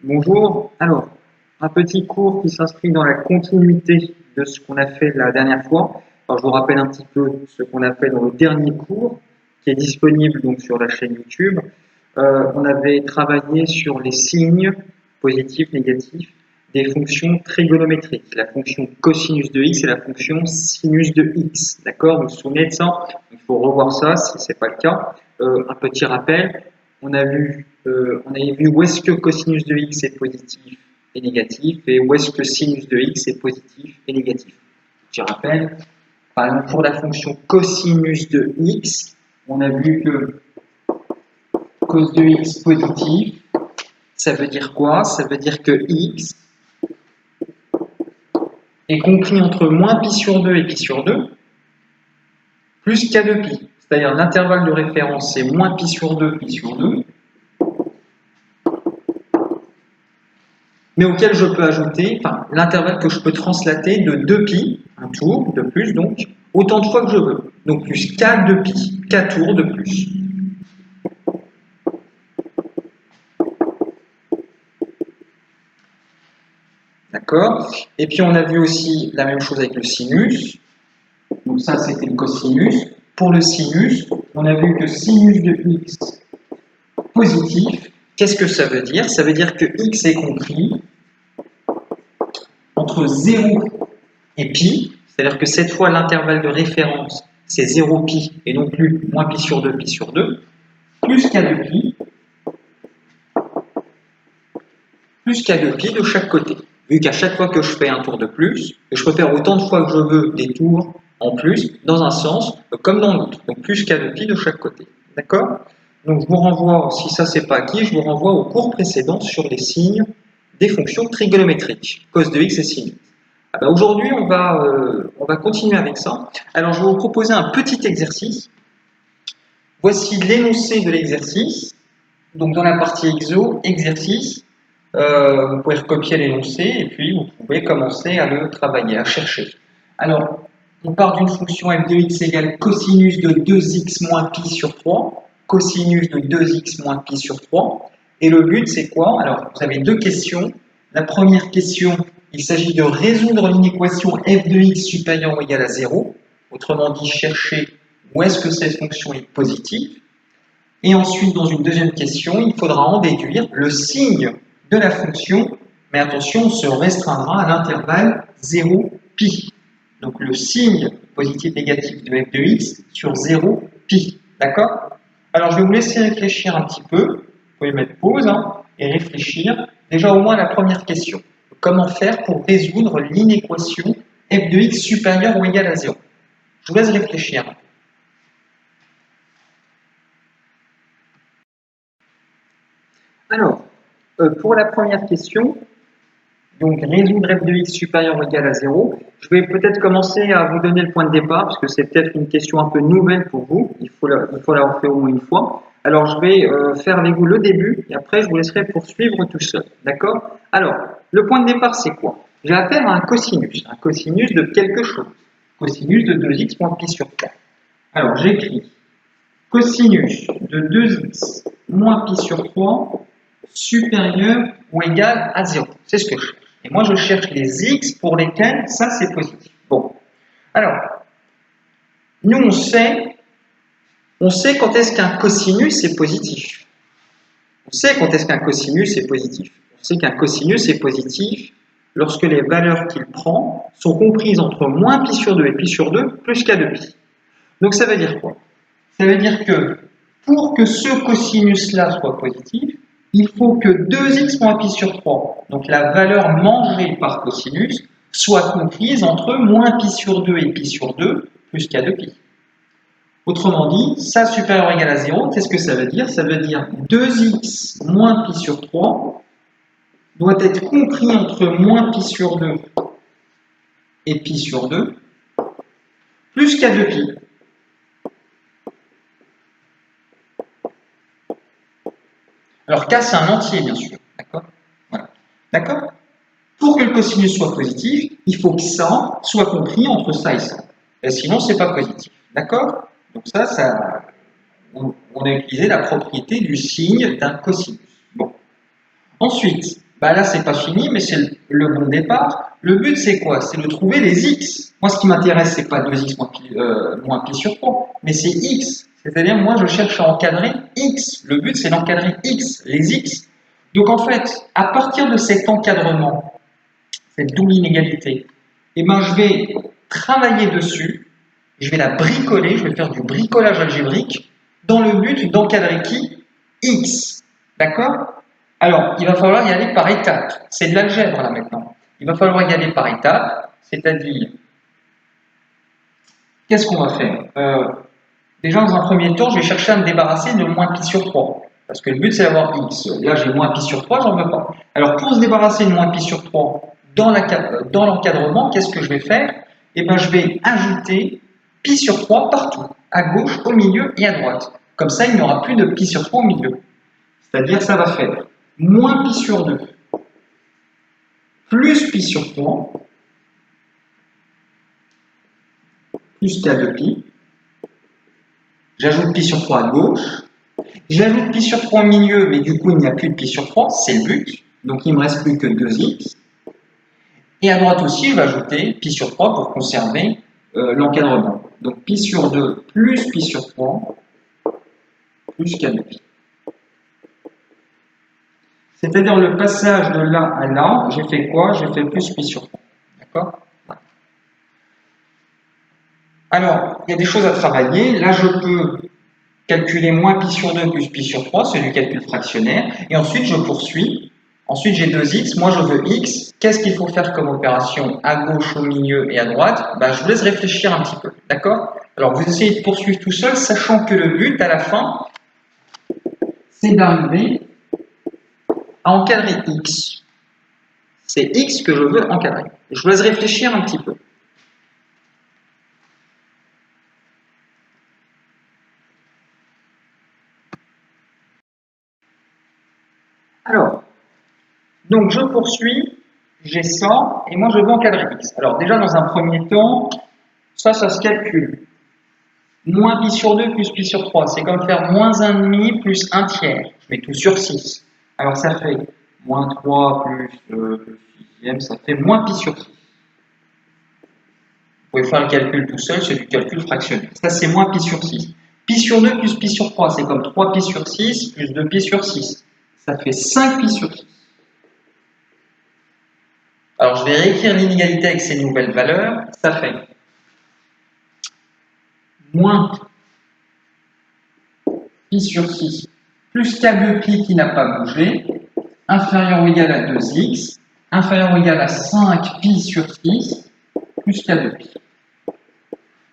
Bonjour. Alors, un petit cours qui s'inscrit dans la continuité de ce qu'on a fait la dernière fois. Alors, je vous rappelle un petit peu ce qu'on a fait dans le dernier cours, qui est disponible donc sur la chaîne YouTube. On avait travaillé sur les signes positifs, négatifs des fonctions trigonométriques, la fonction cosinus de x et la fonction sinus de x. D'accord? Vous vous souvenez de ça? Il faut revoir ça si ce n'est pas le cas. Un petit rappel. On avait vu où est-ce que cosinus de x est positif et négatif et où est-ce que sinus de x est positif et négatif. Je rappelle, par exemple, pour la fonction cosinus de x, on a vu que cos de x positif, ça veut dire quoi? Ça veut dire que x est compris entre moins pi sur 2 et pi sur 2, plus k de pi. C'est-à-dire l'intervalle de référence, c'est moins pi sur 2, pi sur 2, mais auquel je peux ajouter, enfin, l'intervalle que je peux translater de 2pi, un tour de plus donc, autant de fois que je veux. Donc plus k de pi, k tours de plus. D'accord? Et puis on a vu aussi la même chose avec le sinus. Donc ça c'était le cosinus. Pour le sinus, on a vu que sinus de x positif, qu'est-ce que ça veut dire? Ça veut dire que x est compris entre 0 et pi, c'est-à-dire que cette fois l'intervalle de référence c'est 0 pi et non plus moins pi sur 2, plus k de pi, plus k de pi de chaque côté. Vu qu'à chaque fois que je fais un tour de plus, je peux faire autant de fois que je veux des tours en plus, dans un sens comme dans l'autre. Donc plus k de pi de chaque côté. D'accord? Donc je vous renvoie, si ça c'est pas acquis, je vous renvoie au cours précédent sur les signes des fonctions trigonométriques, cos de x et sin x. Aujourd'hui, on va continuer avec ça. Alors, je vais vous proposer un petit exercice. Voici l'énoncé de l'exercice. Donc, dans la partie exercice, vous pouvez recopier l'énoncé et puis vous pouvez commencer à le travailler, à chercher. Alors, on part d'une fonction f de x égale cosinus de 2x moins pi sur 3. Cosinus de 2x moins pi sur 3. Et le but, c'est quoi? Alors, vous avez deux questions. La première question, il s'agit de résoudre l'inéquation f de x supérieure ou égale à 0. Autrement dit, chercher où est-ce que cette fonction est positive. Et ensuite, dans une deuxième question, il faudra en déduire le signe de la fonction, mais attention, on se restreindra à l'intervalle 0, pi. Donc le signe positif-négatif de f de x sur 0, pi. D'accord? Alors je vais vous laisser réfléchir un petit peu. Vous pouvez mettre pause et réfléchir. Déjà au moins la première question. Comment faire pour résoudre l'inéquation f de x supérieure ou égale à 0? Je vous laisse réfléchir. Alors, pour la première question, donc résoudre f de x supérieur ou égal à 0, je vais peut-être commencer à vous donner le point de départ, parce que c'est peut-être une question un peu nouvelle pour vous, il faut l'avoir fait au moins une fois. Alors je vais faire avec vous le début, et après je vous laisserai poursuivre tout seul, d'accord? Alors, le point de départ c'est quoi? J'ai affaire à un cosinus de quelque chose, cosinus de 2x moins pi sur 4. Alors j'écris cosinus de 2x moins pi sur 3 supérieur ou égal à 0. C'est ce que je cherche. Et moi, je cherche les x pour lesquels ça, c'est positif. Bon. Alors, nous, on sait quand est-ce qu'un cosinus est positif. On sait quand est-ce qu'un cosinus est positif. On sait qu'un cosinus est positif lorsque les valeurs qu'il prend sont comprises entre moins pi sur 2 et pi sur 2 plus k de pi. Donc, ça veut dire quoi? Ça veut dire que pour que ce cosinus-là soit positif, il faut que 2x moins pi sur 3, donc la valeur mangée par cosinus, soit comprise entre moins pi sur 2 et pi sur 2 plus k de pi. Autrement dit, ça supérieur ou égal à 0, qu'est-ce que ça veut dire? Ça veut dire 2x moins pi sur 3 doit être compris entre moins pi sur 2 et pi sur 2 plus k de pi. Alors k c'est un entier bien sûr, d'accord? Voilà. D'accord? Pour que le cosinus soit positif, il faut que ça soit compris entre ça et ça. Et sinon, c'est pas positif. D'accord? Donc on a utilisé la propriété du signe d'un cosinus. Bon. Ensuite, bah là, c'est pas fini, mais c'est le bon départ. Le but, c'est quoi? C'est de trouver les x. Moi, ce qui m'intéresse, c'est pas 2x moins pi sur 3, mais c'est x. C'est-à-dire, moi, je cherche à encadrer x. Le but, c'est d'encadrer x, les x. Donc, en fait, à partir de cet encadrement, cette double inégalité, eh ben, je vais travailler dessus, je vais la bricoler, je vais faire du bricolage algébrique dans le but d'encadrer qui? X. D'accord? Alors, il va falloir y aller par étapes. C'est de l'algèbre là maintenant. Il va falloir y aller par étapes, c'est-à-dire, qu'est-ce qu'on va faire? Déjà, dans un premier temps, je vais chercher à me débarrasser de moins pi sur 3. Parce que le but, c'est d'avoir x. Là, j'ai moins pi sur 3, j'en veux pas. Alors, pour se débarrasser de moins pi sur 3 dans l'encadrement, qu'est-ce que je vais faire? Eh bien, je vais ajouter pi sur 3 partout, à gauche, au milieu et à droite. Comme ça, il n'y aura plus de pi sur 3 au milieu. C'est-à-dire, ça va faire moins pi sur 2 plus pi sur 3 plus k de pi. J'ajoute pi sur 3 à gauche. J'ajoute pi sur 3 au milieu, mais du coup, il n'y a plus de pi sur 3, c'est le but. Donc, il ne me reste plus que 2x. Et à droite aussi, je vais ajouter pi sur 3 pour conserver l'encadrement. Donc, pi sur 2 plus pi sur 3 plus k de pi. C'est-à-dire le passage de là à là, j'ai fait quoi? J'ai fait plus pi sur 3. D'accord? Alors, il y a des choses à travailler. Là, je peux calculer moins pi sur 2 plus pi sur 3, c'est du calcul fractionnaire. Et ensuite, je poursuis. Ensuite, j'ai 2x. Moi, je veux x. Qu'est-ce qu'il faut faire comme opération à gauche, au milieu et à droite? Ben, je vous laisse réfléchir un petit peu. D'accord? Alors, vous essayez de poursuivre tout seul, sachant que le but, à la fin, c'est d'arriver à encadrer x. C'est x que je veux encadrer. Je vous laisse réfléchir un petit peu. Alors, donc je poursuis, j'ai ça, et moi je veux encadrer x. Alors déjà dans un premier temps, ça se calcule. Moins pi sur 2 plus pi sur 3, c'est comme faire moins 1,5 plus 1 tiers. Je mets tout sur 6. Alors ça fait moins 3 plus le sixième, ça fait moins pi sur 6. Vous pouvez faire le calcul tout seul, c'est du calcul fractionnaire. Ça c'est moins pi sur 6. Pi sur 2 plus pi sur 3, c'est comme 3 pi sur 6 plus 2 pi sur 6. Ça fait 5 pi sur 6. Alors, je vais réécrire l'inégalité avec ces nouvelles valeurs. Ça fait moins pi sur 6 plus k de pi qui n'a pas bougé, inférieur ou égal à 2x, inférieur ou égal à 5 pi sur 6 plus k de pi.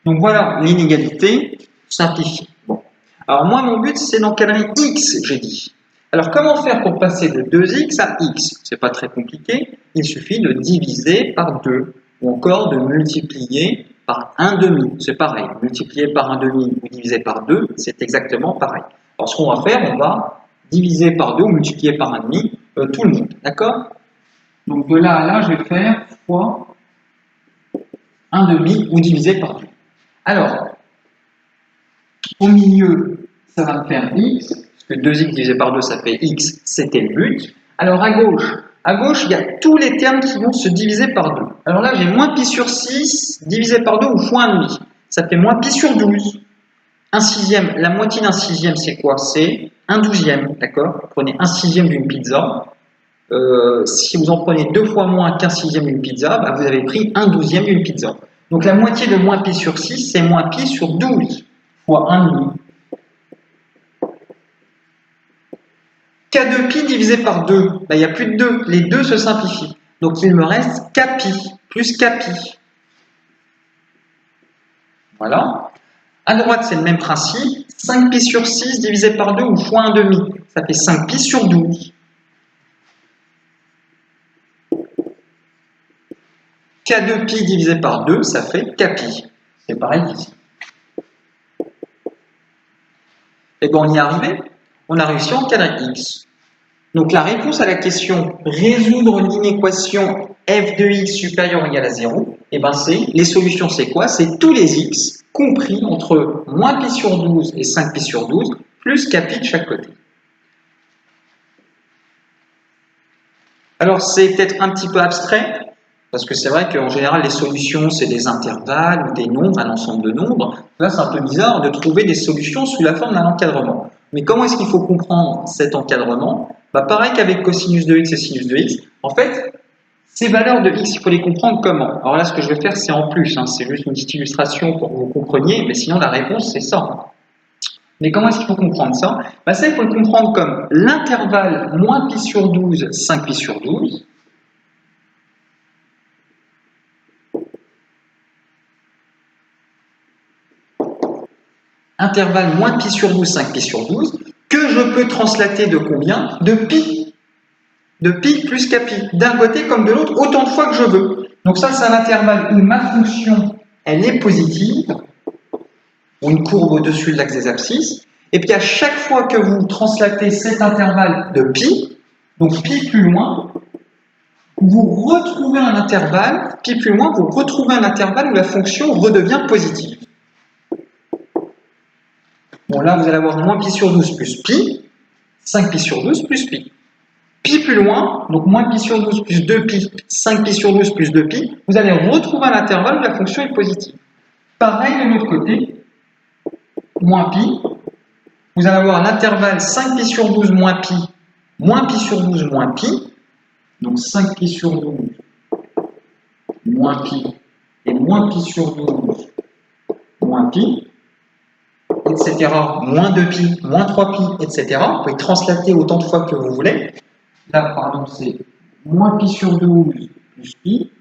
Donc voilà l'inégalité simplifiée. Bon. Alors moi, mon but, c'est d'encadrer x, j'ai dit. Alors comment faire pour passer de 2x à x? C'est pas très compliqué, il suffit de diviser par 2 ou encore de multiplier par 1/2. C'est pareil, multiplier par 1/2 ou diviser par 2, c'est exactement pareil. Alors ce qu'on va faire, on va diviser par 2 ou multiplier par 1/2 tout le monde, d'accord? Donc de là à là, je vais faire fois 1/2 ou diviser par 2. Alors, au milieu, ça va me faire x, parce que 2x divisé par 2, ça fait x, c'était le but. Alors à gauche, il y a tous les termes qui vont se diviser par 2. Alors là, j'ai moins pi sur 6 divisé par 2 ou fois 1,5. Ça fait moins pi sur 12. 1/6, la moitié d'un sixième, c'est quoi? C'est 1/12, d'accord? Vous prenez 1/6 d'une pizza. Si vous en prenez 2 fois moins qu'1/6 d'une pizza, bah vous avez pris 1/12 d'une pizza. Donc la moitié de moins pi sur 6, c'est moins pi sur 12 fois 1,5. K de pi divisé par 2, il n'y a plus de 2, les 2 se simplifient. Donc il me reste kpi plus kpi. Voilà. À droite, c'est le même principe. 5 pi sur 6 divisé par 2 ou fois 1/2. Ça fait 5 pi sur 12. K de pi divisé par 2, ça fait kpi. C'est pareil qu'ici. Et bien on y est arrivé. On a réussi à encadrer x. Donc la réponse à la question résoudre l'inéquation f de x supérieur ou égal à 0, et ben c'est les solutions, c'est quoi? C'est tous les x compris entre moins pi sur 12 et 5 pi sur 12 plus kpi de chaque côté. Alors, c'est peut-être un petit peu abstrait, parce que c'est vrai qu'en général, les solutions, c'est des intervalles ou des nombres, un ensemble de nombres. Là, c'est un peu bizarre de trouver des solutions sous la forme d'un encadrement. Mais comment est-ce qu'il faut comprendre cet encadrement? Pareil qu'avec cosinus de x et sinus de x. En fait, ces valeurs de x, il faut les comprendre comment? Alors là, ce que je vais faire, c'est en plus, hein, c'est juste une petite illustration pour que vous compreniez, mais sinon, la réponse, c'est ça. Mais comment est-ce qu'il faut comprendre ça? Ça, il faut le comprendre comme l'intervalle moins pi sur 12, 5 pi sur 12. Intervalle moins pi sur 12, 5 pi sur 12, que je peux translater de combien? De pi. De pi plus kpi. D'un côté comme de l'autre, autant de fois que je veux. Donc ça, c'est un intervalle où ma fonction, elle est positive, ou une courbe au-dessus de l'axe des abscisses. Et puis à chaque fois que vous translatez cet intervalle de pi, donc pi plus loin, vous retrouvez un intervalle, pi plus loin, vous retrouvez un intervalle où la fonction redevient positive. Bon, là, vous allez avoir moins pi sur 12 plus pi, 5 pi sur 12 plus pi. Pi plus loin, donc moins pi sur 12 plus 2 pi, 5 pi sur 12 plus 2 pi, vous allez retrouver un intervalle où la fonction est positive. Pareil de l'autre côté, moins pi, vous allez avoir l'intervalle 5 pi sur 12 moins pi sur 12 moins pi, donc 5 pi sur 12 moins pi et moins pi sur 12 moins pi, etc., moins 2pi, moins 3pi, etc. Vous pouvez translater autant de fois que vous voulez. Là, pardon, c'est moins pi sur 12 plus pi,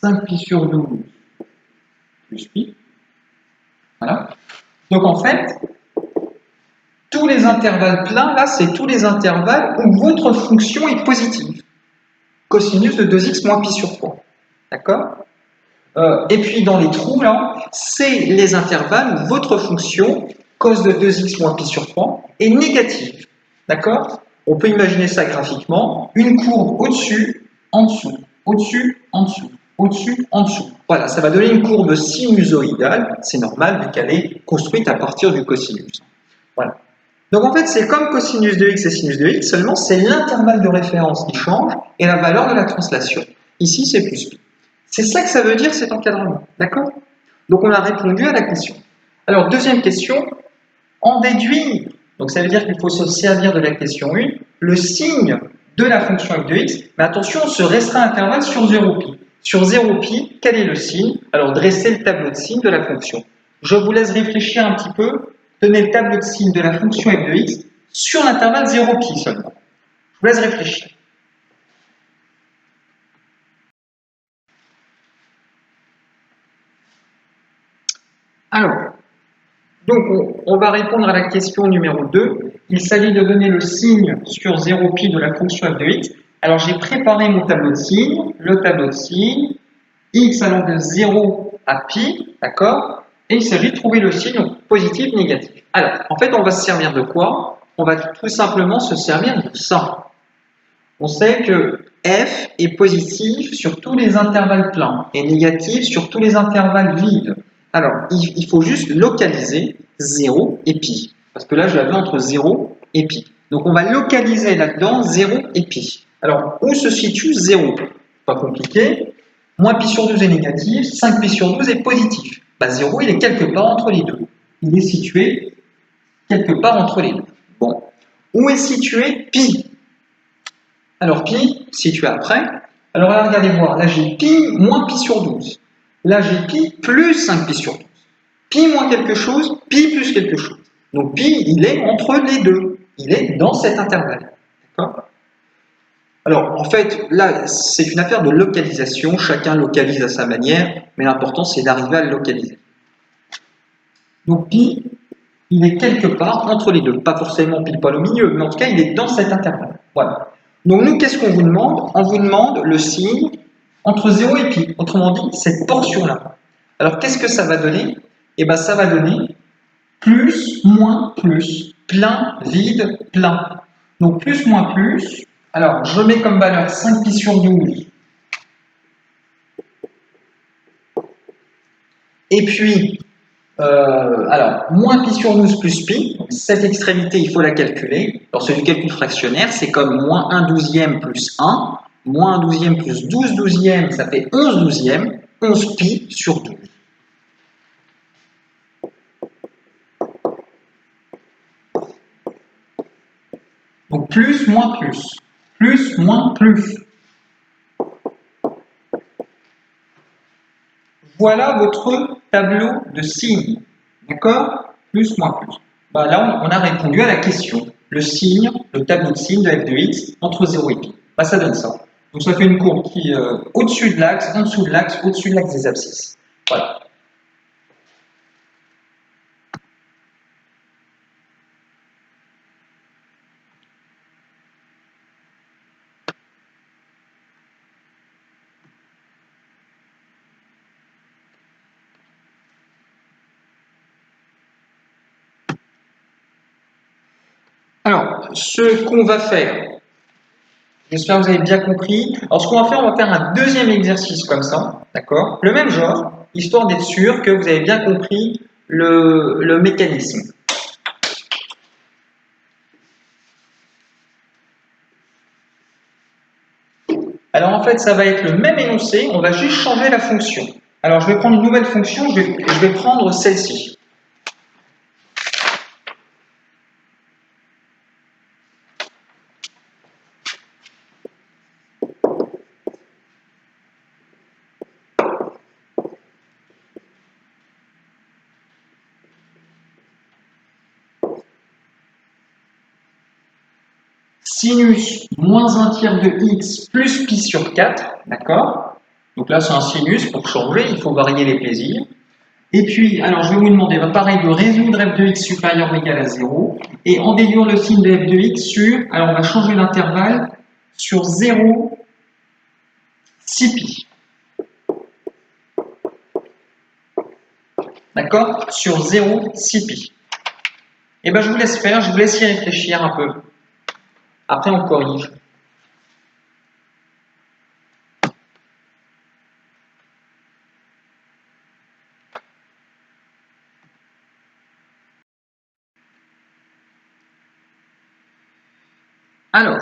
5 pi sur 12 plus pi. Voilà. Donc en fait, tous les intervalles pleins, là, c'est tous les intervalles où votre fonction est positive. Cosinus de 2x moins pi sur 3. D'accord? Et puis dans les trous, là, c'est les intervalles où votre fonction, cos de 2x moins pi sur 3, est négative. D'accord? On peut imaginer ça graphiquement, une courbe au-dessus, en dessous, au-dessus, en dessous, au-dessus, en dessous. Voilà, ça va donner une courbe sinusoïdale, c'est normal vu qu'elle est construite à partir du cosinus. Voilà. Donc en fait, c'est comme cosinus de x et sinus de x, seulement c'est l'intervalle de référence qui change et la valeur de la translation. Ici, c'est plus pi. C'est ça que ça veut dire cet encadrement, d'accord? Donc on a répondu à la question. Alors deuxième question, en déduire, donc ça veut dire qu'il faut se servir de la question 1, le signe de la fonction f de x, mais attention, on se restreint l'intervalle sur 0pi. Sur 0pi, quel est le signe? Alors dressez le tableau de signes de la fonction. Je vous laisse réfléchir un petit peu, tenez le tableau de signes de la fonction f de x sur l'intervalle 0pi seulement. Je vous laisse réfléchir. Alors, donc on va répondre à la question numéro 2. Il s'agit de donner le signe sur 0pi de la fonction f de x. Alors j'ai préparé mon tableau de signes, le tableau de signes, x allant de 0 à pi, d'accord? Et il s'agit de trouver le signe positif, négatif. Alors, en fait, on va se servir de quoi? On va tout simplement se servir de ça. On sait que f est positif sur tous les intervalles pleins et négatif sur tous les intervalles vides. Alors, il faut juste localiser 0 et pi. Parce que là, je l'avais entre 0 et pi. Donc, on va localiser là-dedans 0 et pi. Alors, où se situe 0? Pas compliqué. Moins pi sur 12 est négatif, 5 pi sur 12 est positif. 0, il est quelque part entre les deux. Il est situé quelque part entre les deux. Bon. Où est situé pi? Alors, pi, situé après. Alors là, regardez voir. Là, j'ai pi moins pi sur 12. Là, j'ai pi plus 5 pi sur 12. Pi moins quelque chose, pi plus quelque chose. Donc, pi, il est entre les deux. Il est dans cet intervalle. D'accord? Alors, en fait, là, c'est une affaire de localisation. Chacun localise à sa manière, mais l'important, c'est d'arriver à le localiser. Donc, pi, il est quelque part entre les deux. Pas forcément pile poil au milieu, mais en tout cas, il est dans cet intervalle. Voilà. Donc, nous, qu'est-ce qu'on vous demande? On vous demande le signe entre 0 et pi. Autrement dit, cette portion-là. Alors, qu'est-ce que ça va donner? Eh bien, ça va donner plus, moins, plus. Plein, vide, plein. Donc, plus, moins, plus. Alors, je mets comme valeur 5 pi sur 12. Et puis, Alors, moins pi sur 12 plus pi, donc cette extrémité, il faut la calculer. Alors, c'est du calcul fractionnaire, c'est comme moins 1 douzième plus 1, moins 1 douzième plus 12 douzièmes, ça fait 11 douzièmes, 11 pi sur 12. Donc, plus, moins, plus, moins, plus. Voilà votre tableau de signes. D'accord? Plus, moins, plus. Bah, là, on a répondu à la question. Le signe, le tableau de signes de f de x entre 0 et pi. Bah, ça donne ça. Donc, ça fait une courbe qui est au-dessus de l'axe, en dessous de l'axe, au-dessus de l'axe des abscisses. Voilà. Alors, ce qu'on va faire, j'espère que vous avez bien compris. Alors, ce qu'on va faire, on va faire un deuxième exercice comme ça, d'accord? Le même genre, histoire d'être sûr que vous avez bien compris le mécanisme. Alors, en fait, ça va être le même énoncé, on va juste changer la fonction. Alors, je vais prendre une nouvelle fonction, je vais prendre celle-ci. Sinus moins 1 tiers de x plus pi sur 4, d'accord? Donc là, c'est un sinus, pour changer, il faut varier les plaisirs. Et puis, alors je vais vous demander, pareil, de résoudre f de x supérieur ou égal à 0, et en déduire le signe de f de x sur, alors on va changer l'intervalle, sur 0, 6 pi. D'accord? Sur 0, 6 pi. Et bien je vous laisse faire, je vous laisse y réfléchir un peu. Après, on corrige. Alors,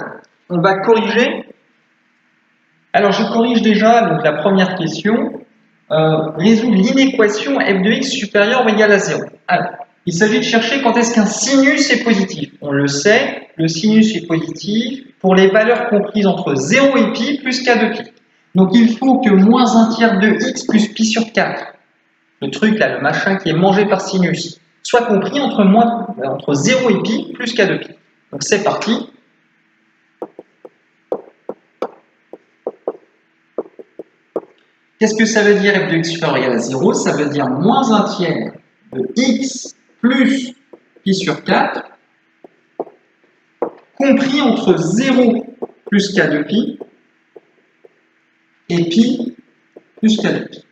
on va corriger. Alors, je corrige déjà donc, la première question. Résoudre l'inéquation f de x supérieur ou égal à 0. Alors, il s'agit de chercher quand est-ce qu'un sinus est positif. On le sait, le sinus est positif pour les valeurs comprises entre 0 et pi plus k de pi. Donc, il faut que moins 1 tiers de x plus pi sur 4, le truc là, le machin qui est mangé par sinus, soit compris entre 0 et pi plus k de pi. Donc, c'est parti. Qu'est-ce que ça veut dire f de x supérieur ou égal à 0? Ça veut dire moins 1 tiers de x plus pi sur 4 compris entre 0 plus k de pi et pi plus k de pi.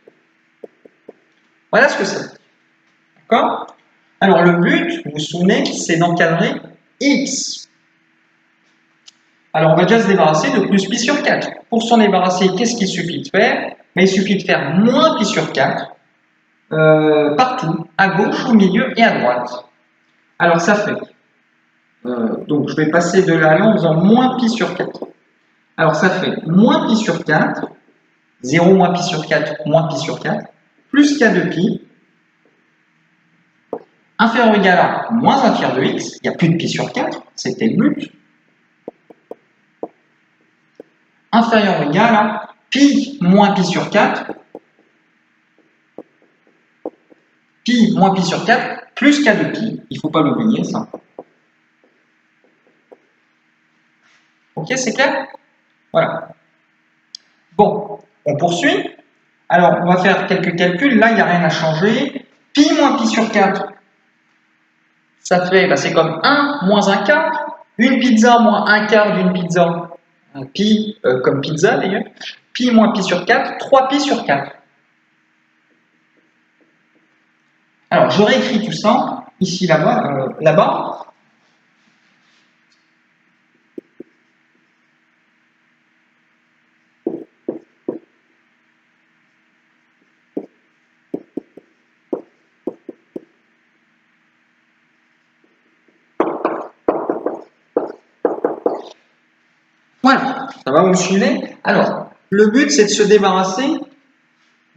Voilà ce que c'est. D'accord? Alors le but, vous vous souvenez, c'est d'encadrer x. Alors on va déjà se débarrasser de plus pi sur 4. Pour s'en débarrasser, qu'est-ce qu'il suffit de faire? Il suffit de faire moins pi sur 4 partout, à gauche, au milieu et à droite. Alors ça fait donc je vais passer de là à là en faisant moins pi sur 4. Alors ça fait moins pi sur 4, 0 moins pi sur 4, moins pi sur 4, plus k de pi, inférieur ou égal à moins 1 tiers de x, il n'y a plus de pi sur 4, c'était le but, inférieur ou égal à pi moins pi sur 4, pi moins pi sur 4, plus k de pi, il ne faut pas l'oublier ça. Ok, c'est clair? Voilà. Bon, on poursuit. Alors, on va faire quelques calculs. Là, il n'y a rien à changer. Pi moins pi sur 4, ça fait, c'est comme 1 moins 1 quart. Une pizza moins 1 quart d'une pizza. Pi, comme pizza d'ailleurs. Pi moins pi sur 4, 3 pi sur 4. Alors, je réécris tout ça, ici, là-bas, là-bas. Ça va, vous me suivez? Alors, le but, c'est de se débarrasser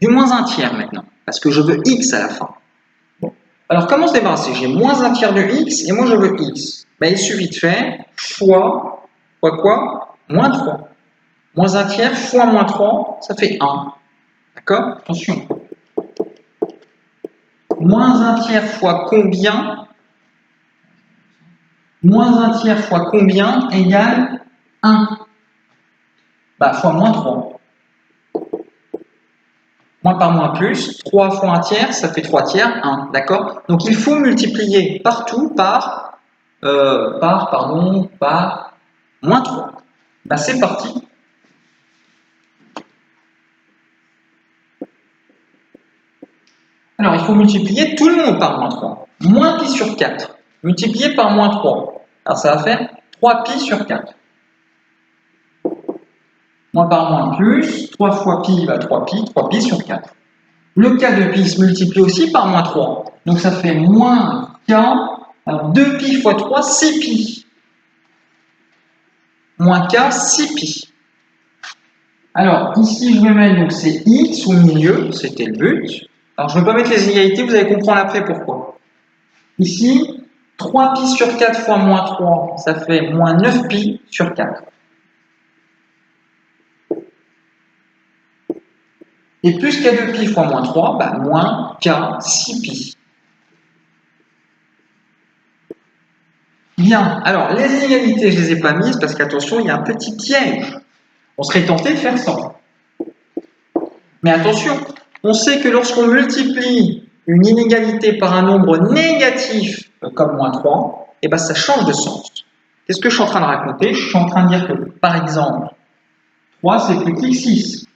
du moins un tiers maintenant, parce que je veux x à la fin. Bon. Alors, comment se débarrasser? J'ai moins un tiers de x, et moi, je veux x. Ben, il suffit de faire fois quoi? Moins 3. Moins un tiers fois moins 3, ça fait 1. D'accord? Attention. Moins un tiers fois combien? Moins un tiers fois combien égale 1? Bah, fois moins 3. Moins par moins plus, 3 fois un tiers, ça fait 3 tiers, 1. D'accord? Donc il faut multiplier partout par moins 3. Bah, c'est parti. Alors il faut multiplier tout le monde par moins 3. Moins pi sur 4, multiplié par moins 3. Alors ça va faire 3 pi sur 4. Moins par moins plus, 3 fois pi, 3 pi sur 4. Le k de pi se multiplie aussi par moins 3. Donc ça fait moins k, alors 2 pi fois 3, 6 pi. Moins k, 6 pi. Alors ici je vais mettre, donc c'est x au milieu, c'était le but. Alors je ne vais pas mettre les inégalités, vous allez comprendre après pourquoi. Ici, 3 pi sur 4 fois moins 3, ça fait moins 9 pi sur 4. Et plus k de pi fois moins 3, moins k 6 pi. Bien, alors les inégalités, je ne les ai pas mises parce qu'attention, il y a un petit piège. On serait tenté de faire ça. Mais attention, on sait que lorsqu'on multiplie une inégalité par un nombre négatif comme moins 3, et ça change de sens. Qu'est-ce que je suis en train de raconter? Je suis en train de dire que, par exemple, 3 c'est plus que 6.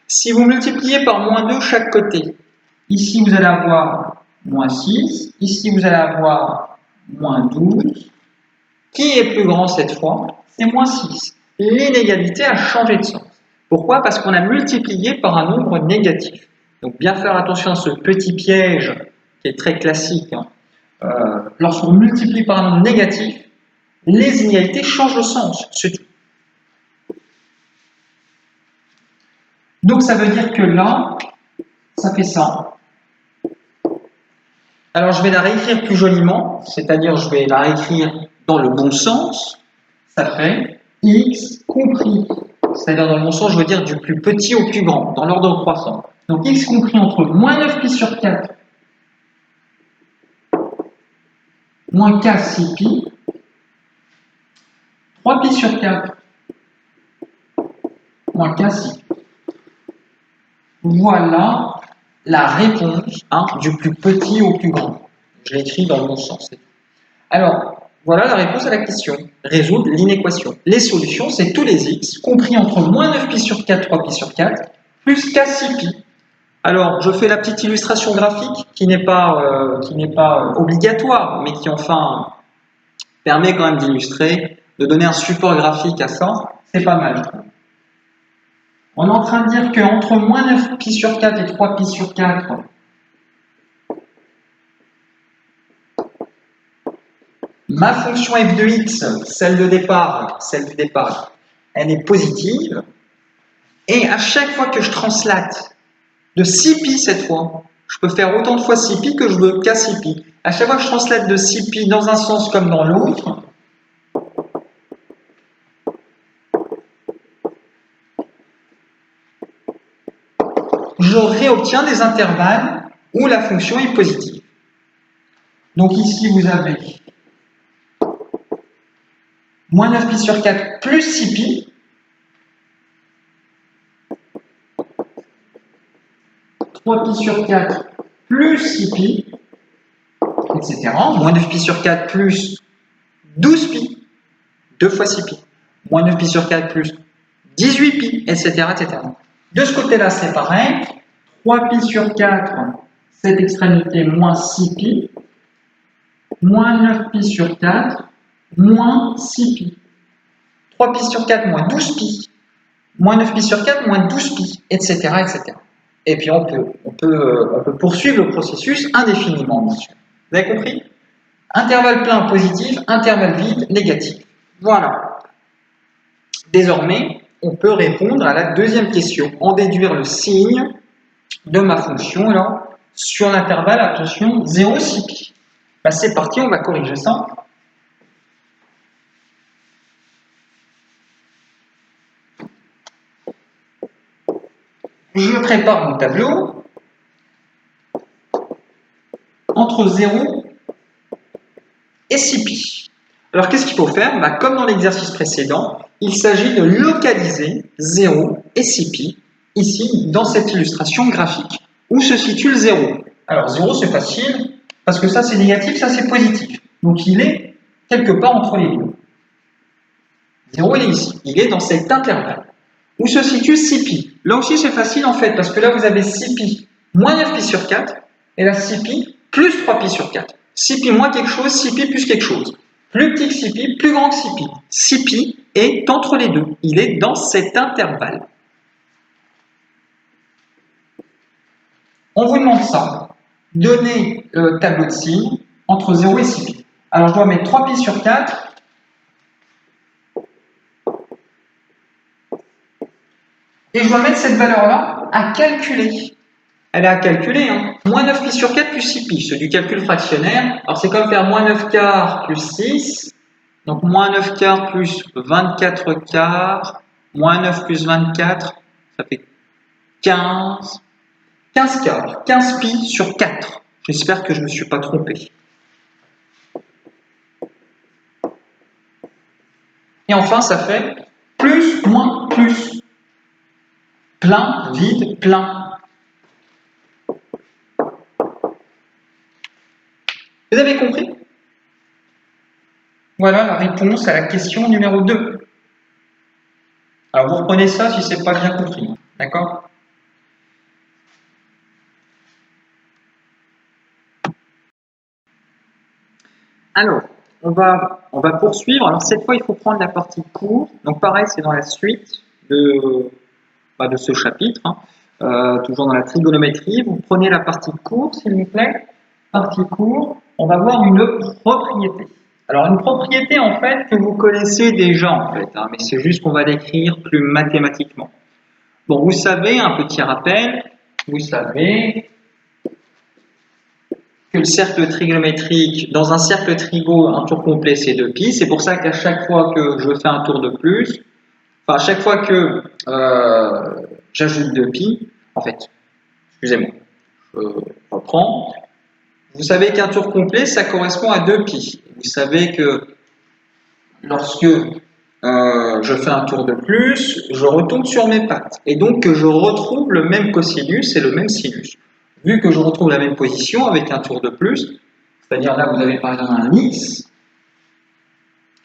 Si vous multipliez par moins 2 chaque côté, ici vous allez avoir moins 6, ici vous allez avoir moins 12. Qui est plus grand cette fois? C'est moins 6. L'inégalité a changé de sens. Pourquoi? Parce qu'on a multiplié par un nombre négatif. Donc bien faire attention à ce petit piège qui est très classique. Lorsqu'on multiplie par un nombre négatif, les inégalités changent de sens, c'est tout. Donc ça veut dire que là, ça fait ça. Alors je vais la réécrire plus joliment, c'est-à-dire je vais la réécrire dans le bon sens. Ça fait x compris. C'est-à-dire dans le bon sens, je veux dire du plus petit au plus grand, dans l'ordre croissant. Donc x compris entre moins 9 pi sur 4, moins k 6 pi, 3 pi sur 4, moins k 6 pi. Voilà la réponse du plus petit au plus grand. Je l'ai écrit dans le bon sens. Alors, voilà la réponse à la question. Résoudre l'inéquation. Les solutions, c'est tous les x, compris entre moins 9 pi sur 4, 3 pi sur 4, plus k 6 pi. Alors, je fais la petite illustration graphique qui n'est pas obligatoire, mais qui enfin permet quand même d'illustrer, de donner un support graphique à ça. C'est pas mal. On est en train de dire qu'entre moins 9 pi sur 4 et 3 pi sur 4, ma fonction f de x, celle du départ, elle est positive. Et à chaque fois que je translate de 6 pi cette fois, je peux faire autant de fois 6 pi que je veux qu'à 6 pi. À chaque fois que je translate de 6 pi dans un sens comme dans l'autre, je réobtiens des intervalles où la fonction est positive. Donc ici, vous avez moins 9 pi sur 4 plus 6 pi. 3 pi sur 4 plus 6 pi, etc. Moins 9 pi sur 4 plus 12 pi, 2 fois 6 pi. Moins 9 pi sur 4 plus 18 pi, etc. etc. De ce côté-là, c'est pareil. 3 pi sur 4, cette extrémité, moins 6 pi. Moins 9 pi sur 4, moins 6 pi. 3 pi sur 4, moins 12 pi. Moins 9 pi sur 4, moins 12 pi, etc. etc. Et puis on peut poursuivre le processus indéfiniment, bien sûr. Vous avez compris? Intervalle plein positif, intervalle vide négatif. Voilà. Désormais, on peut répondre à la deuxième question, en déduire le signe de ma fonction là, sur l'intervalle, attention, 0, 6 pi. Ben, c'est parti, on va corriger ça. Je prépare mon tableau entre 0 et 6 pi. Alors qu'est-ce qu'il faut faire? Ben, comme dans l'exercice précédent, il s'agit de localiser 0 et 6 pi, ici, dans cette illustration graphique. Où se situe le 0? Alors 0 c'est facile, parce que ça c'est négatif, ça c'est positif. Donc il est quelque part entre les deux. 0 il est ici, il est dans cet intervalle. Où se situe 6 pi? Là aussi c'est facile en fait, parce que là vous avez 6 pi moins 9 pi sur 4, et là 6 pi plus 3 pi sur 4. 6 pi moins quelque chose, 6 pi plus quelque chose. Plus petit que 6 pi, plus grand que 6 pi. 6 pi est entre les deux, il est dans cet intervalle. On vous demande ça, donnez le tableau de signes entre 0 et 6 pi. Alors je dois mettre 3 pi sur 4, et je dois mettre cette valeur-là à calculer. Elle est à calculer, hein. Moins 9 pi sur 4 plus 6 pi, c'est du calcul fractionnaire. Alors c'est comme faire moins 9 quarts plus 6, donc moins 9 quarts plus 24 quarts, moins 9 plus 24, ça fait 15. 15 quarts, 15 pi sur 4. J'espère que je ne me suis pas trompé. Et enfin, ça fait plus, moins, plus. Plein, vide, plein. Vous avez compris? Voilà la réponse à la question numéro 2. Alors vous reprenez ça si ce n'est pas bien compris. D'accord? Alors, on va poursuivre. Alors cette fois, il faut prendre la partie cours. Donc pareil, c'est dans la suite de ce chapitre. Toujours dans la trigonométrie. Vous prenez la partie cours, s'il vous plaît. Partie cours, on va voir une propriété. Alors une propriété en fait que vous connaissez déjà en fait, hein, mais c'est juste qu'on va l'écrire plus mathématiquement. Bon, vous savez, un petit rappel, vous savez que le cercle trigonométrique, dans un cercle trigo, un tour complet c'est 2 pi, c'est pour ça qu'à chaque fois que je fais un tour de plus, enfin à chaque fois que j'ajoute 2 pi, en fait, excusez-moi, je reprends. Vous savez qu'un tour complet, ça correspond à 2 pi. Vous savez que lorsque je fais un tour de plus, je retombe sur mes pattes. Et donc que je retrouve le même cosinus et le même sinus. Vu que je retrouve la même position avec un tour de plus, c'est-à-dire là vous avez par exemple un x,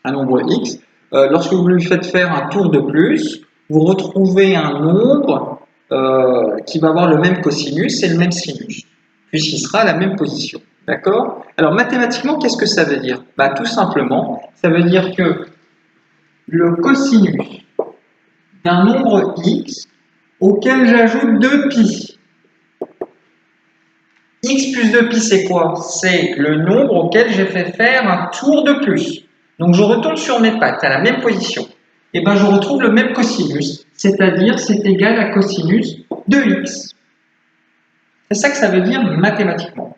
un nombre x, lorsque vous lui faites faire un tour de plus, vous retrouvez un nombre qui va avoir le même cosinus et le même sinus, puisqu'il sera à la même position. D'accord? Alors mathématiquement, qu'est-ce que ça veut dire? Bah, tout simplement, ça veut dire que le cosinus d'un nombre x auquel j'ajoute 2 pi. X plus 2 pi, c'est quoi? C'est le nombre auquel j'ai fait faire un tour de plus. Donc je retourne sur mes pattes à la même position. Et bien je retrouve le même cosinus, c'est-à-dire c'est égal à cosinus de x. C'est ça que ça veut dire mathématiquement.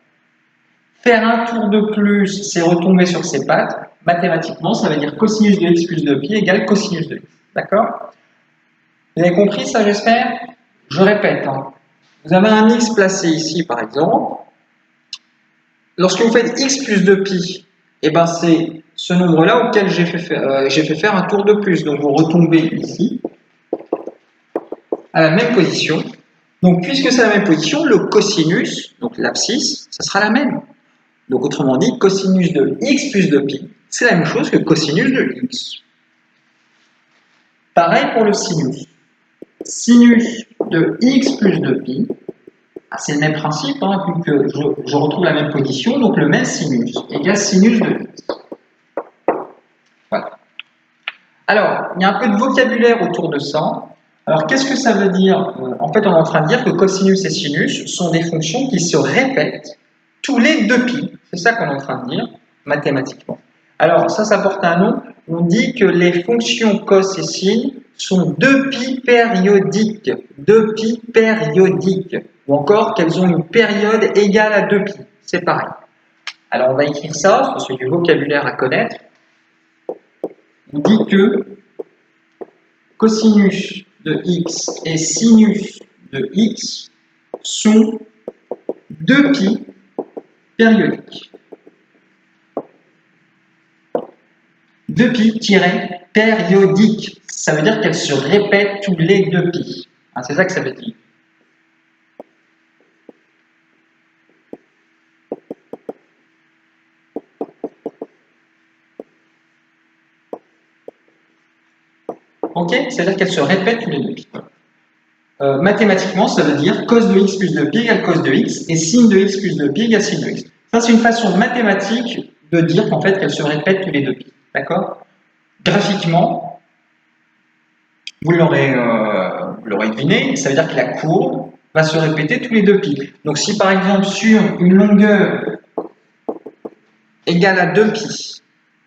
Faire un tour de plus, c'est retomber sur ses pattes. Mathématiquement, ça veut dire cosinus de x plus 2 pi égale cosinus de x. D'accord? Vous avez compris ça, j'espère? Je répète. Hein. Vous avez un x placé ici, par exemple. Lorsque vous faites x plus 2 pi, eh ben c'est ce nombre-là auquel j'ai fait faire un tour de plus. Donc vous retombez ici, à la même position. Donc puisque c'est la même position, le cosinus, donc l'abscisse, ça sera la même. Donc autrement dit, cosinus de x plus 2 pi, c'est la même chose que cosinus de x. Pareil pour le sinus. Sinus de x plus 2 pi, c'est le même principe, hein, puisque je retrouve la même position, donc le même sinus, égale sinus de x. Voilà. Alors, il y a un peu de vocabulaire autour de ça. Alors, qu'est-ce que ça veut dire? En fait, on est en train de dire que cosinus et sinus sont des fonctions qui se répètent tous les 2 pi. C'est ça qu'on est en train de dire, mathématiquement. Alors, ça porte un nom. on dit que les fonctions cos et sin sont 2π périodiques. 2π périodiques. Ou encore qu'elles ont une période égale à 2π. C'est pareil. Alors on va écrire ça, c'est du vocabulaire à connaître. On dit que cosinus de x et sinus de x sont 2π périodiques. 2π-périodiques, ça veut dire qu'elles se répètent tous les 2π. Hein, c'est ça que ça veut dire. Ok, c'est-à-dire qu'elles se répètent tous les 2π. Mathématiquement, ça veut dire cos de x plus 2π égale cos de x et sin de x plus 2π égale sin de x. Ça, c'est une façon mathématique de dire qu'en fait, qu'elles se répètent tous les 2π. D'accord? Graphiquement, vous l'aurez deviné, ça veut dire que la courbe va se répéter tous les 2π. Donc, si par exemple, sur une longueur égale à 2π,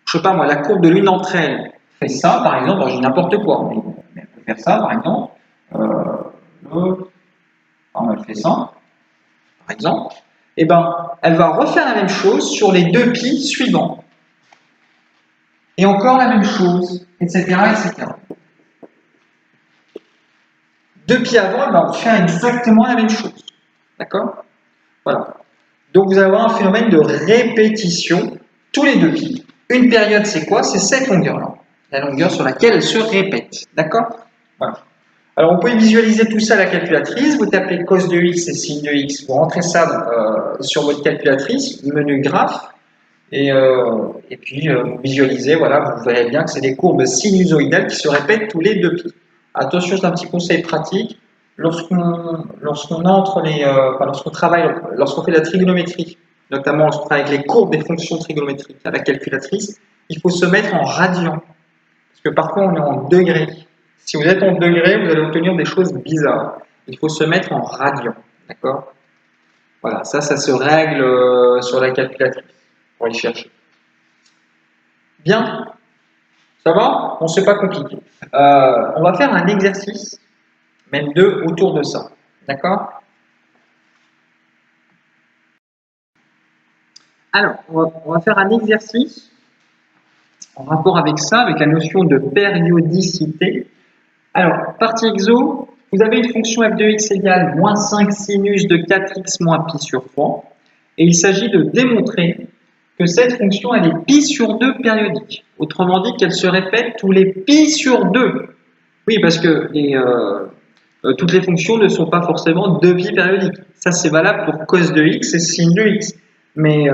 je sais pas moi, la courbe de l'une d'entre elles fait ça, par exemple, j'ai n'importe quoi, mais elle peut faire ça, par exemple. Elle fait ça, par exemple, et ben, elle va refaire la même chose sur les 2π suivants. Et encore la même chose, etc., etc. 2π avant, elle va faire exactement la même chose. D'accord? Voilà. Donc vous allez avoir un phénomène de répétition tous les 2π. Une période, c'est quoi? C'est cette longueur-là. La longueur sur laquelle elle se répète. D'accord? Voilà. Alors, on peut visualiser tout ça à la calculatrice. Vous tapez cos de x et sin de x. Vous rentrez ça sur votre calculatrice, menu graphe. Et puis, vous visualisez, voilà, vous verrez bien que c'est des courbes sinusoïdales qui se répètent tous les 2π. Attention, c'est un petit conseil pratique. Lorsqu'on travaille, lorsqu'on fait la trigonométrie, notamment lorsqu'on travaille avec les courbes des fonctions trigonométriques à la calculatrice, il faut se mettre en radian. Parce que parfois, on est en degrés. Si vous êtes en degrés, vous allez obtenir des choses bizarres. Il faut se mettre en radian. D'accord? Voilà, ça se règle sur la calculatrice pour aller chercher. Bien? Ça va? Bon, c'est pas compliqué. On va faire un exercice, même deux, autour de ça. D'accord? Alors, on va faire un exercice en rapport avec ça, avec la notion de périodicité. Alors, partie exo, vous avez une fonction f de x égale moins 5 sinus de 4x moins pi sur 3. Et il s'agit de démontrer que cette fonction, elle est pi sur 2 périodique. Autrement dit, qu'elle se répète tous les pi sur 2. Oui, parce que toutes les fonctions ne sont pas forcément 2π périodiques. Ça, c'est valable pour cos de x et sin de x. Mais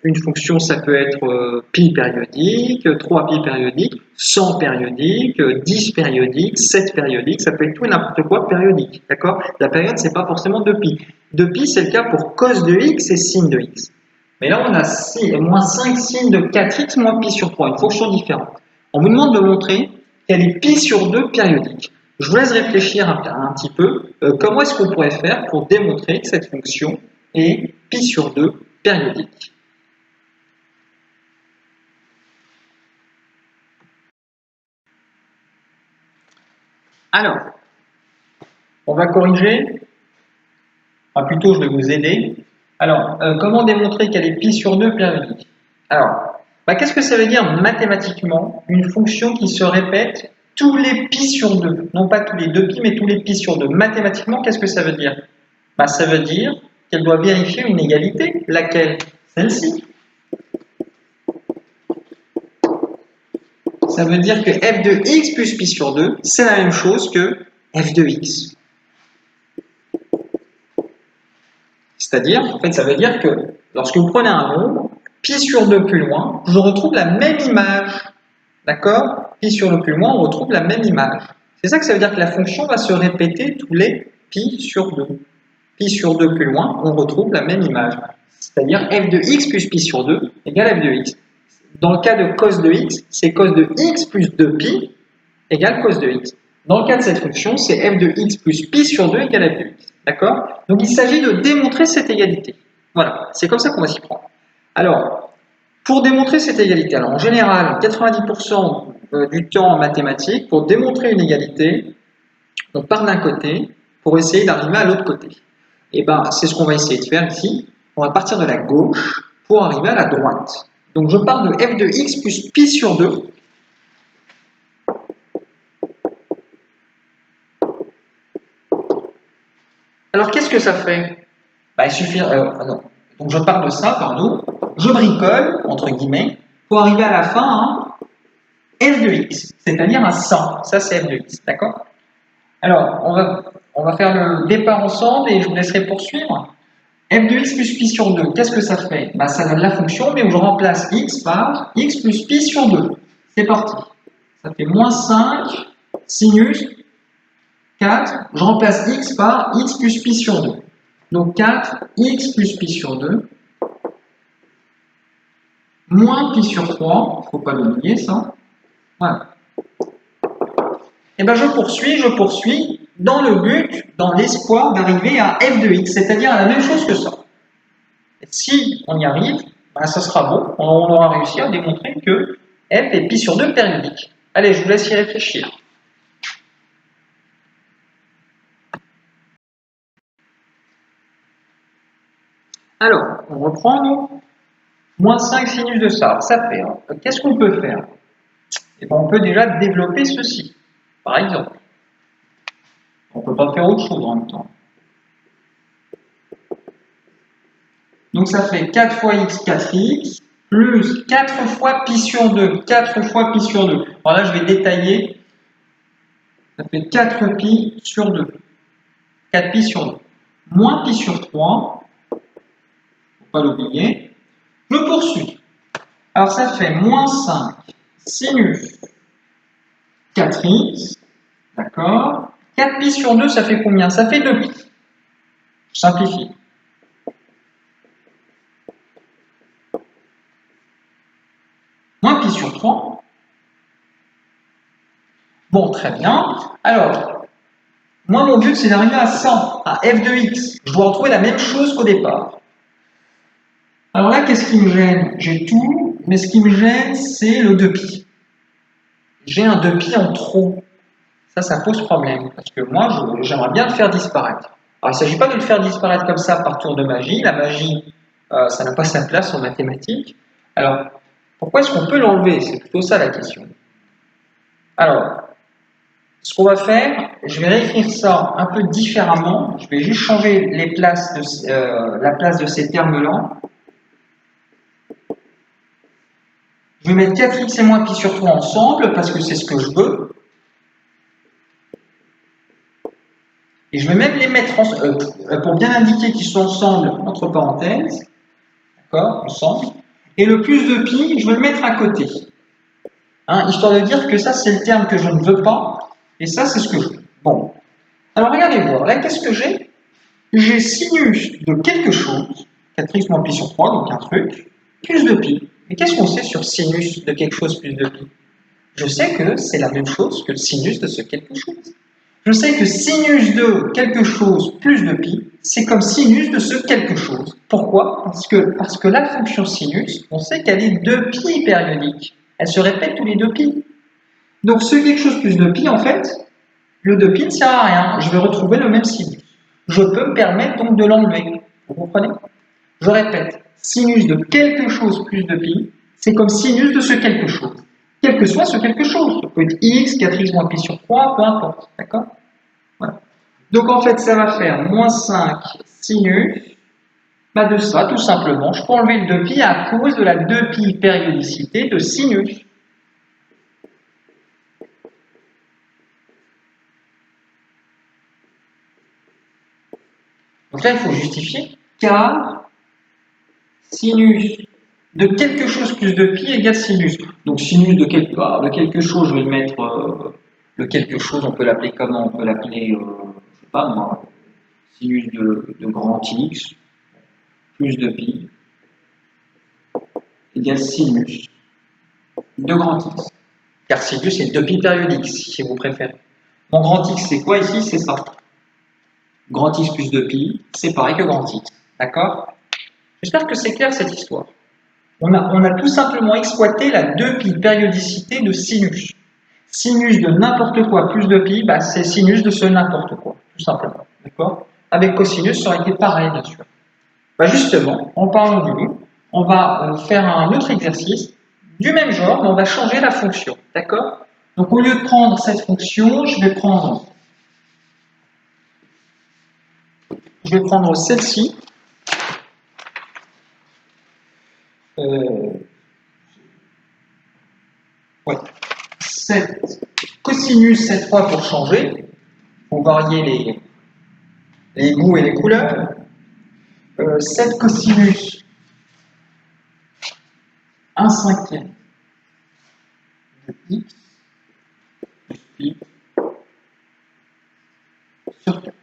une fonction, ça peut être pi périodique, 3π périodique, 100 périodique, 10 périodique, 7 périodique, ça peut être tout et n'importe quoi périodique. D'accord? La période, c'est pas forcément 2π. 2π, c'est le cas pour cos de x et sin de x. Mais là, on a moins 5 sin de 4x moins pi sur 3, une fonction différente. On vous demande de montrer qu'elle est pi sur 2 périodique. Je vous laisse réfléchir un petit peu. Comment est-ce qu'on pourrait faire pour démontrer que cette fonction est pi sur 2 périodique? Alors, on va corriger. Plutôt, je vais vous aider. Alors, comment démontrer qu'elle est pi sur 2 périodique? Alors, qu'est-ce que ça veut dire mathématiquement une fonction qui se répète tous les pi sur 2? Non pas tous les 2π, mais tous les pi sur 2. Mathématiquement, qu'est-ce que ça veut dire? Ça veut dire qu'elle doit vérifier une égalité. Laquelle? Celle-ci. Ça veut dire que f de x plus pi sur 2, c'est la même chose que f de x. C'est-à-dire, en fait, ça veut dire que lorsque vous prenez un nombre, pi sur 2 plus loin, je retrouve la même image. D'accord? Pi sur 2 plus loin, on retrouve la même image. C'est ça que ça veut dire que la fonction va se répéter tous les pi sur 2. Pi sur 2 plus loin, on retrouve la même image. C'est-à-dire f de x plus pi sur 2 égale f de x. Dans le cas de cos de x, c'est cos de x plus 2pi égale cos de x. Dans le cas de cette fonction, c'est f de x plus pi sur 2 égale f de x. D'accord? Donc il s'agit de démontrer cette égalité. Voilà, c'est comme ça qu'on va s'y prendre. Alors, Pour démontrer cette égalité, alors en général, 90% du temps en mathématiques, pour démontrer une égalité, on part d'un côté pour essayer d'arriver à l'autre côté. Et ben, c'est ce qu'on va essayer de faire ici. On va partir de la gauche pour arriver à la droite. Donc je pars de f de x plus pi sur 2. Alors qu'est-ce que ça fait? Il suffit. Non. Donc je pars de ça, pardon. Je bricole, entre guillemets, pour arriver à la fin à f de x, c'est-à-dire à 100. Ça, c'est f de x, d'accord? Alors, on va faire le départ ensemble et je vous laisserai poursuivre. F de x plus pi sur 2, qu'est-ce que ça fait? Ça donne la fonction, mais où je remplace x par x plus pi sur 2. C'est parti. Ça fait moins 5 sinus 4. Je remplace x par x plus pi sur 2. Donc 4 x plus pi sur 2 moins pi sur 3. Il ne faut pas l'oublier ça. Voilà. Et bien je poursuis dans le but, dans l'espoir d'arriver à f de x, c'est-à-dire à la même chose que ça. Et si on y arrive, ça sera bon, on aura réussi à démontrer que f est pi sur 2 périodique. Allez, je vous laisse y réfléchir. Alors, on reprend donc moins 5 sinus de ça. Ça fait, qu'est-ce qu'on peut faire? Et ben, on peut déjà développer ceci, par exemple. On ne peut pas faire autre chose en même temps. Donc ça fait 4 fois x, 4x, plus 4 fois pi sur 2. 4 fois pi sur 2. Alors là, je vais détailler. Ça fait 4 pi sur 2. 4 pi sur 2. Moins pi sur 3. Il ne faut pas l'oublier. Je poursuis. Alors ça fait moins 5 sinus 4x. D'accord. 4 pi sur 2, ça fait combien? Ça fait 2 pi. Je simplifie. Moins pi sur 3. Bon, très bien. Alors, moi, mon but, c'est d'arriver à 100, à f de x. Je dois retrouver la même chose qu'au départ. Alors là, qu'est-ce qui me gêne? J'ai tout, mais ce qui me gêne, c'est le 2pi. J'ai un 2pi en trop. Ça pose problème, parce que moi, j'aimerais bien le faire disparaître. Alors, il ne s'agit pas de le faire disparaître comme ça par tour de magie. La magie, ça n'a pas sa place en mathématiques. Alors, pourquoi est-ce qu'on peut l'enlever? C'est plutôt ça la question. Alors, ce qu'on va faire, je vais réécrire ça un peu différemment. Je vais juste changer les places la place de ces termes-là. Je vais mettre 4x et moins pi sur 3 ensemble parce que c'est ce que je veux. Et je vais même les mettre pour bien indiquer qu'ils sont ensemble entre parenthèses. D'accord, ensemble. Et le plus de pi, je vais le mettre à côté. Histoire de dire que ça, c'est le terme que je ne veux pas. Et ça, c'est ce que je veux. Bon. Alors, regardez voir. Là, qu'est-ce que j'ai? J'ai sinus de quelque chose, 4x moins pi sur 3, donc un truc, plus de pi. Mais qu'est-ce qu'on sait sur sinus de quelque chose plus de pi? Je sais que c'est la même chose que le sinus de ce quelque chose. Je sais que sinus de quelque chose plus de pi, c'est comme sinus de ce quelque chose. Pourquoi? Parce que la fonction sinus, on sait qu'elle est 2pi périodique. Elle se répète tous les 2pi. Donc ce quelque chose plus de pi, en fait, le 2pi ne sert à rien. Je vais retrouver le même sinus. Je peux me permettre donc de l'enlever. Vous comprenez? Je répète, sinus de quelque chose plus de pi, c'est comme sinus de ce quelque chose. Quel que soit ce quelque chose. Ça peut être x, 4x moins pi sur 3, peu importe. D'accord? Voilà. Donc en fait, ça va faire moins 5 sinus de ça, tout simplement. Je peux enlever le 2pi à cause de la 2pi périodicité de sinus. Donc là, il faut justifier car sinus de quelque chose plus de pi égale sinus. Donc sinus de quelque chose, je vais le mettre, le quelque chose, on peut l'appeler comment? On peut l'appeler, je sais pas moi, sinus de grand X plus de pi égale sinus de grand X. Car sinus est 2pi périodique, si vous préférez. Mon grand X, c'est quoi ici? C'est ça. Grand X plus 2pi, c'est pareil que grand X. D'accord? J'espère que c'est clair cette histoire. On a tout simplement exploité la 2π périodicité de sinus. Sinus de n'importe quoi plus de pi, bah, c'est sinus de ce n'importe quoi, tout simplement. D'accord? Avec cosinus, ça aurait été pareil, bien sûr. Bah justement, en parlant du loup, on va faire un autre exercice du même genre, mais on va changer la fonction. D'accord? Donc au lieu de prendre cette fonction, je vais prendre celle-ci. Ouais. Cosinus cette fois pour changer, pour varier les goûts et les couleurs. 7 cosinus 1/5 de x plus pi sur 4.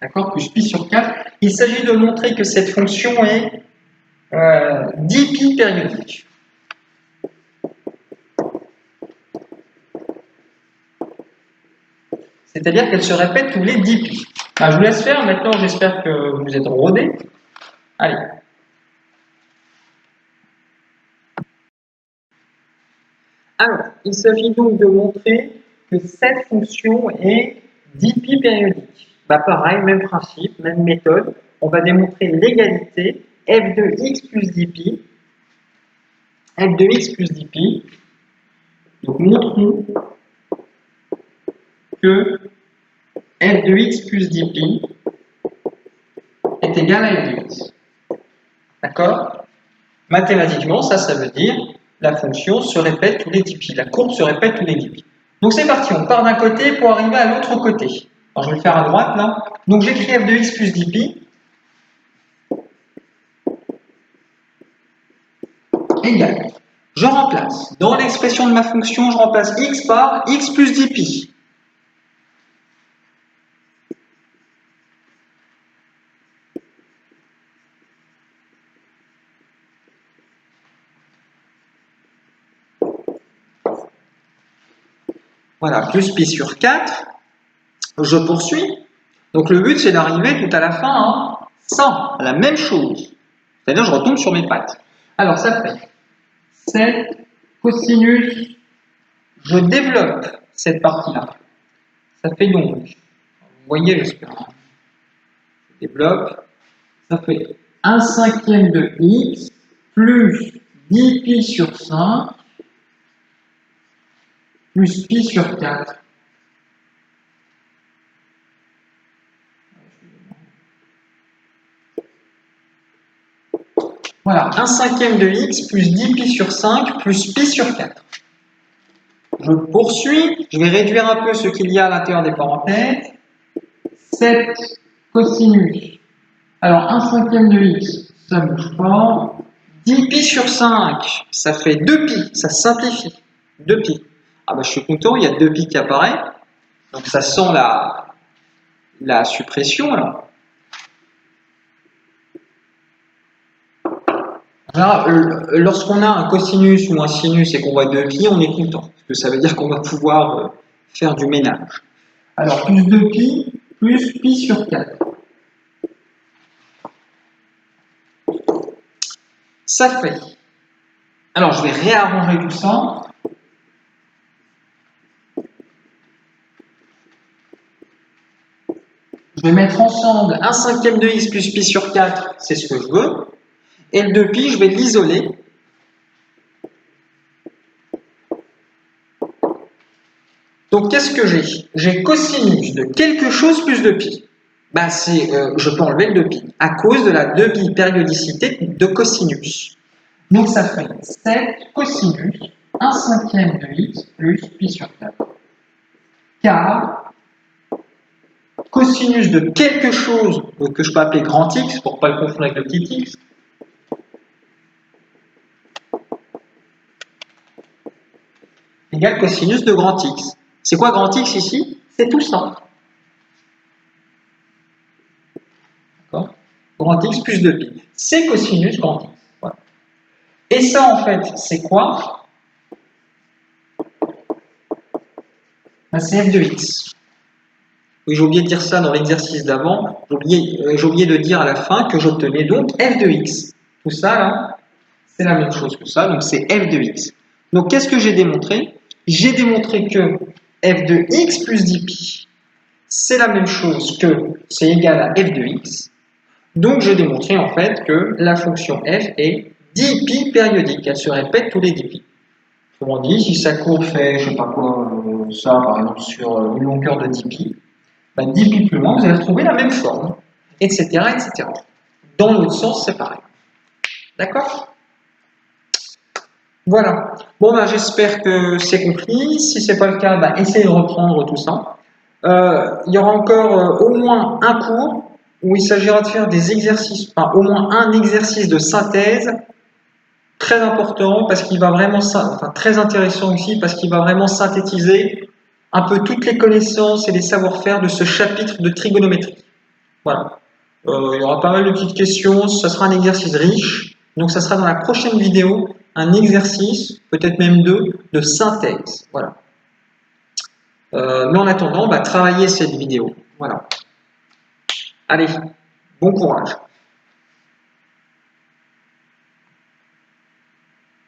D'accord? Plus pi sur 4. Il s'agit de montrer que cette fonction est 10 pi périodique. C'est-à-dire qu'elle se répète tous les 10 pi. Alors, je vous laisse faire. Maintenant, j'espère que vous êtes rodés. Allez. Alors, il s'agit donc de montrer que cette fonction est 10 pi périodique. Bah, pareil, même principe, même méthode. On va démontrer l'égalité f de x plus 10 pi. F de x plus 10 pi. Donc, montrons que f de x plus 10 pi est égal à f de x. D'accord? Mathématiquement, ça veut dire la fonction se répète tous les 10 pi. La courbe se répète tous les 10 pi. Donc c'est parti, on part d'un côté pour arriver à l'autre côté. Alors je vais le faire à droite là. Donc j'écris f de x plus 10 pi égale. Je remplace. Dans l'expression de ma fonction, je remplace x par x plus 10 pi. Voilà, plus pi sur 4. Je poursuis. Donc le but, c'est d'arriver tout à la fin à 100, à la même chose. C'est-à-dire, je retombe sur mes pattes. Alors, ça fait 7 cosinus. Je développe cette partie-là. Ça fait donc, vous voyez, j'espère. Je développe. Ça fait 1/5 de x plus 10 pi sur 5 plus pi sur 4. Voilà, 1/5 de x plus 10 pi sur 5 plus pi sur 4. Je poursuis, je vais réduire un peu ce qu'il y a à l'intérieur des parenthèses. 7 cosinus. Alors 1/5 de x, ça ne bouge pas. 10 pi sur 5, ça fait 2 pi, ça simplifie. 2 pi. Ah bah je suis content, il y a 2 pi qui apparaît. Donc ça sent la suppression alors. Lorsqu'on a un cosinus ou un sinus et qu'on voit 2 pi, on est content. Parce que ça veut dire qu'on va pouvoir faire du ménage. Alors, plus 2 pi, plus pi sur 4. Ça fait. Alors, je vais réarranger tout ça. Je vais mettre ensemble 1/5 de x plus pi sur 4, c'est ce que je veux. Et le 2 pi, je vais l'isoler. Donc, qu'est-ce que j'ai? J'ai cosinus de quelque chose plus 2 pi. Ben, je peux enlever le 2 pi à cause de la 2π périodicité de cosinus. Donc, ça fait 7 cosinus 1/5 de x plus pi sur 4. Car cosinus de quelque chose que je peux appeler grand x pour ne pas le confondre avec le petit x. Égale cosinus de grand x. C'est quoi grand x ici? C'est tout ça. D'accord? Grand x plus 2π. C'est cosinus grand x. Voilà. Et ça, en fait, c'est quoi? Ben, c'est f de x. Oui, j'ai oublié de dire ça dans l'exercice d'avant. J'ai oublié de dire à la fin que j'obtenais donc f de x. Tout ça, là, c'est la même chose que ça, donc c'est f de x. Donc qu'est-ce que j'ai démontré? J'ai démontré que f de x plus 10π, c'est la même chose que c'est égal à f de x. Donc j'ai démontré en fait que la fonction f est 10π périodique, elle se répète tous les 10π. Autrement dit, si sa courbe fait, je sais pas quoi, ça par exemple sur une longueur de 10π, 10π plus loin, vous allez retrouver la même forme, etc., etc. Dans l'autre sens, c'est pareil. D'accord? Voilà. Bon, j'espère que c'est compris. Si c'est pas le cas, essayez de reprendre tout ça. Il y aura encore au moins un cours où il s'agira de faire des exercices, enfin au moins un exercice de synthèse très important parce qu'il va vraiment, enfin très intéressant aussi parce qu'il va vraiment synthétiser un peu toutes les connaissances et les savoir-faire de ce chapitre de trigonométrie. Voilà. Il y aura pas mal de petites questions, ça sera un exercice riche, donc ça sera dans la prochaine vidéo, un exercice, peut-être même deux, de synthèse. Voilà. Mais en attendant, travaillez cette vidéo. Voilà. Allez, bon courage.